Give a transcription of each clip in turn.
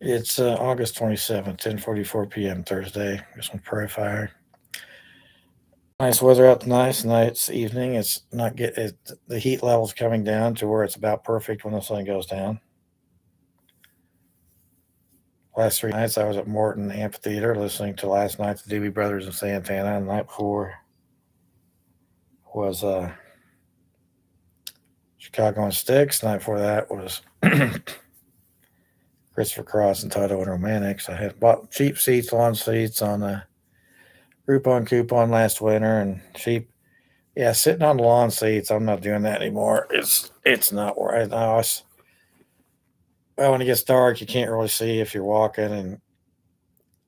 It's August 27th, 10:44 p.m. Thursday. Just on Prairie Fire. Nice weather out tonight. Tonight's evening. It's not get it, the heat level's coming down to where it's about perfect when the sun goes down. Last 3 nights I was at Morton Amphitheater listening to last night the Doobie Brothers in Santana. And the night before was Chicago and Sticks. The night before that was Christopher Cross and Toto and Romantics. I had bought cheap seats, lawn seats on the Groupon coupon last winter, and cheap. Yeah, sitting on the lawn seats. I'm not doing that anymore. It's not right now. Well, when it gets dark, you can't really see if you're walking, and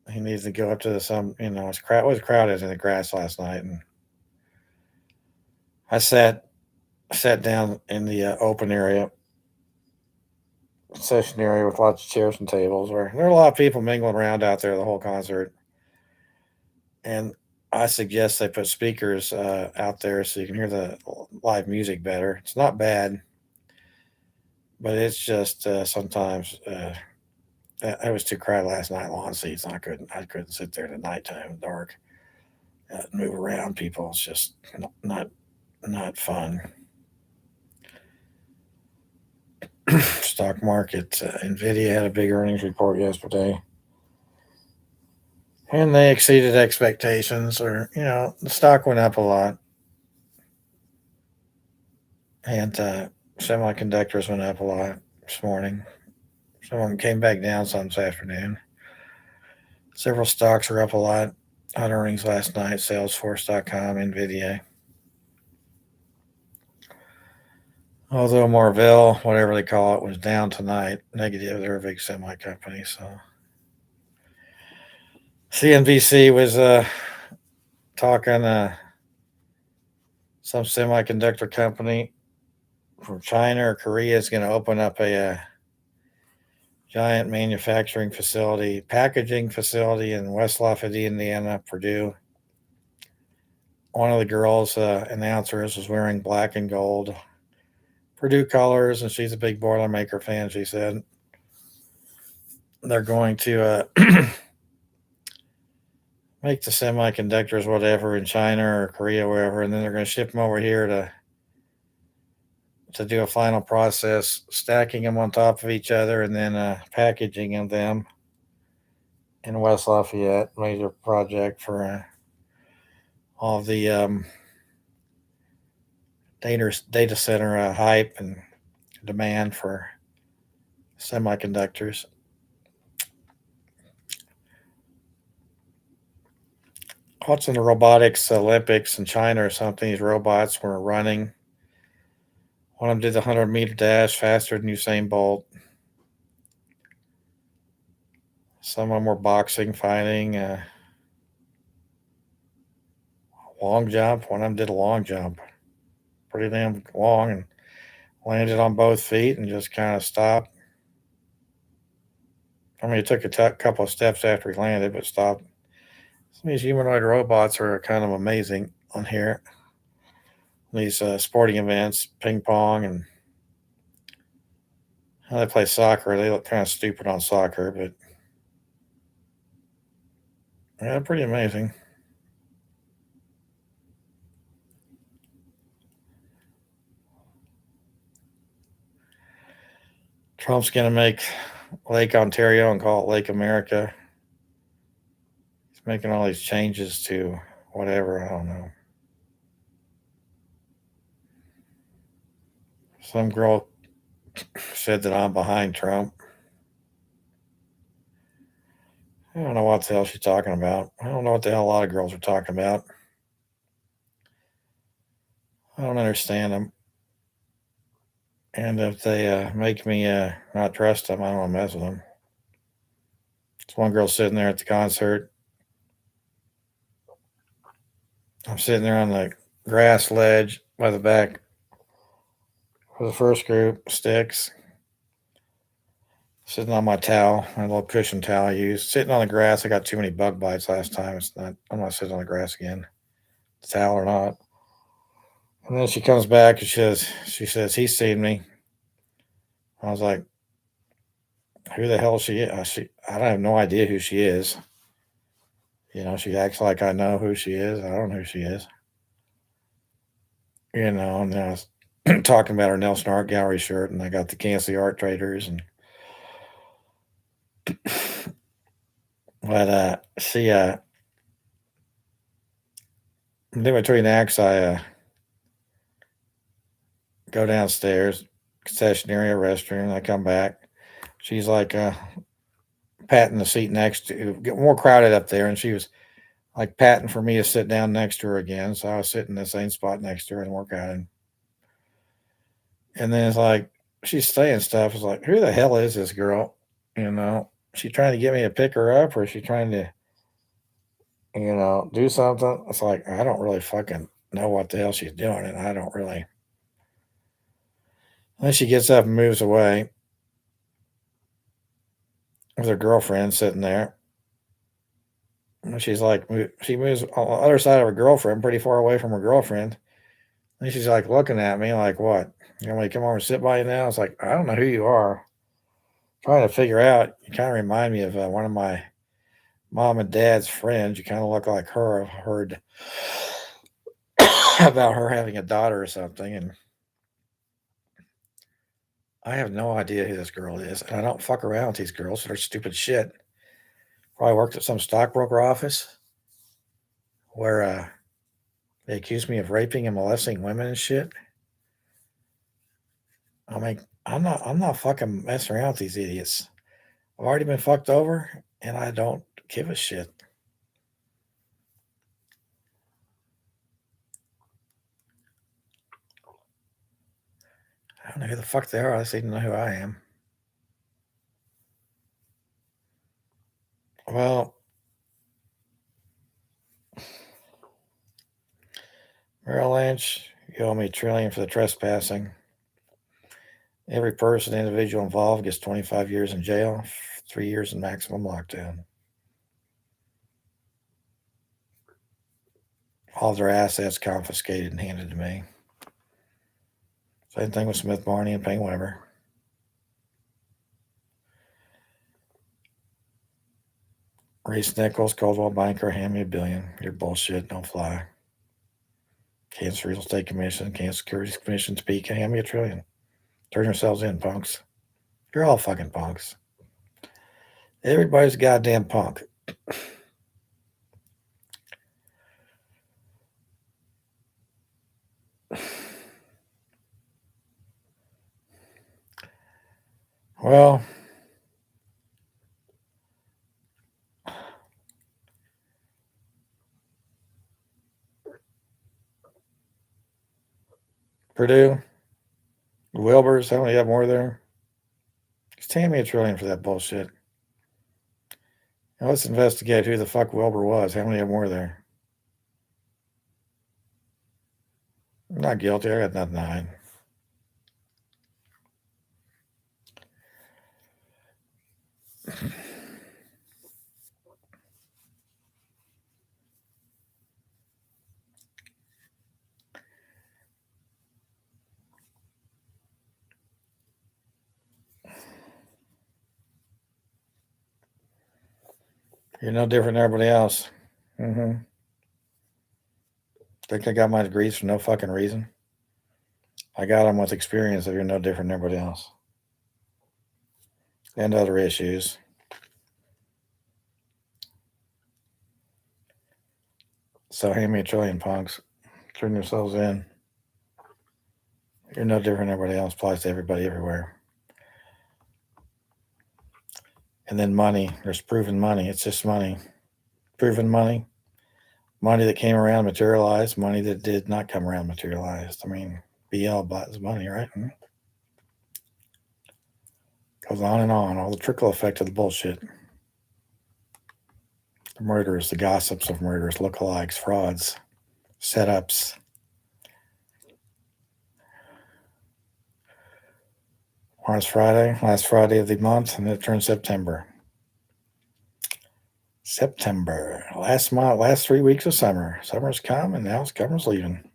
he needs to go up to the some. It was crowded in the grass last night, and I sat down in the open area, session area with lots of chairs and tables, where there are a lot of people mingling around out there the whole concert, and I suggest they put speakers out there so you can hear the live music better. It's not bad, but it's just sometimes I was too crowded last night. Lawn seats. I couldn't sit there at nighttime in the dark. Move around people. It's just not fun. Stock market. Nvidia had a big earnings report yesterday, and they exceeded expectations. Or the stock went up a lot, and semiconductors went up a lot this morning. Some of them came back down some this afternoon. Several stocks are up a lot on earnings last night. Salesforce.com, Nvidia. Although Marvell, whatever they call it, was down tonight, negative. They're a big semi company. So CNBC was talking some semiconductor company from China or Korea is going to open up a giant manufacturing facility, packaging facility in West Lafayette, Indiana, Purdue. One of the girls announcers was wearing black and gold Purdue colors, and she's a big Boilermaker fan. She said they're going to make the semiconductors, whatever, in China or Korea, wherever, and then they're going to ship them over here to do a final process, stacking them on top of each other, and then packaging of them in West Lafayette. Major project for all the data center hype and demand for semiconductors. What's in the robotics Olympics in China or something? These robots were running. One of them did the 100-meter dash faster than Usain Bolt. Some of them were boxing, fighting, long jump. One of them did a long jump, pretty damn long, and landed on both feet and just kind of stopped. I mean, it took a couple of steps after he landed, but stopped. Some of these humanoid robots are kind of amazing on here. These sporting events, ping pong, and how they play soccer. They look kind of stupid on soccer, but yeah, pretty amazing. Trump's going to make Lake Ontario and call it Lake America. He's making all these changes to whatever. I don't know. Some girl said that I'm behind Trump. I don't know what the hell she's talking about. I don't know what the hell a lot of girls are talking about. I don't understand them. And if they make me not trust them, I don't want to mess with them. There's one girl sitting there at the concert. I'm sitting there on the grass ledge by the back for the first group, Sticks. Sitting on my towel, my little cushion towel I use. Sitting on the grass. I got too many bug bites last time. I'm not sitting on the grass again. The towel or not. And then she comes back and she says, he's seen me. I was like, who the hell she is. I don't have no idea who she is. She acts like I know who she is. I don't know who she is. And I was talking about her Nelson Art Gallery shirt, and I got the Kansas City Art Traders, and but she in between acts, I go downstairs, concessionary, restroom. I come back. She's like patting the seat next to, get more crowded up there, and she was like patting for me to sit down next to her again. So I was sitting in the same spot next to her and work out. And then it's like she's saying stuff. It's like, who the hell is this girl? She trying to get me to pick her up, or is she trying to, do something? It's like I don't really fucking know what the hell she's doing, and I don't really. Then she gets up and moves away with her girlfriend sitting there. And she's like, she moves on the other side of her girlfriend, pretty far away from her girlfriend. And she's like looking at me like, what? You want me to come over and sit by you now? It's like, I don't know who you are. Trying to figure out. You kind of remind me of one of my mom and dad's friends. You kind of look like her. I've heard about her having a daughter or something. And I have no idea who this girl is. And I don't fuck around with these girls. They're stupid shit. Probably worked at some stockbroker office where they accused me of raping and molesting women and shit. I mean, I'm not fucking messing around with these idiots. I've already been fucked over, and I don't give a shit. I don't know who the fuck they are. I just need to know who I am. Well, Merrill Lynch, you owe me $1 trillion for the trespassing. Every person, individual involved gets 25 years in jail, 3 years in maximum lockdown. All their assets confiscated and handed to me. Same thing with Smith Barney and Payne Weber. Reese Nichols, Coldwell Banker, hand me $1 billion. Your bullshit, don't fly. Kansas Real Estate Commission, Kansas Securities Commission, speak, hand me $1 trillion. Turn yourselves in, punks. You're all fucking punks. Everybody's a goddamn punk. Well, Purdue, Wilbur's, how many have more there? Just hand me $1 trillion for that bullshit. Now let's investigate who the fuck Wilbur was. How many of them were there? I'm not guilty. I got nothing to hide. You're no different than everybody else. Mm-hmm. Think I got my degrees for no fucking reason? I got them with experience that you're no different than everybody else. And other issues. So hand me $1 trillion, punks. Turn yourselves in. You're no different than everybody else. Applies to everybody everywhere. And then money. There's proven money. It's just money. Proven money. Money that came around materialized. Money that did not come around materialized. I mean, BL buys money, right? Goes on and on. All the trickle effect of the bullshit. The murderers, the gossips of murderers, lookalikes, frauds, setups. Tomorrow's Friday, last Friday of the month, and it turns September. September. Last month, last 3 weeks of summer. Summer's come, and now summer's leaving.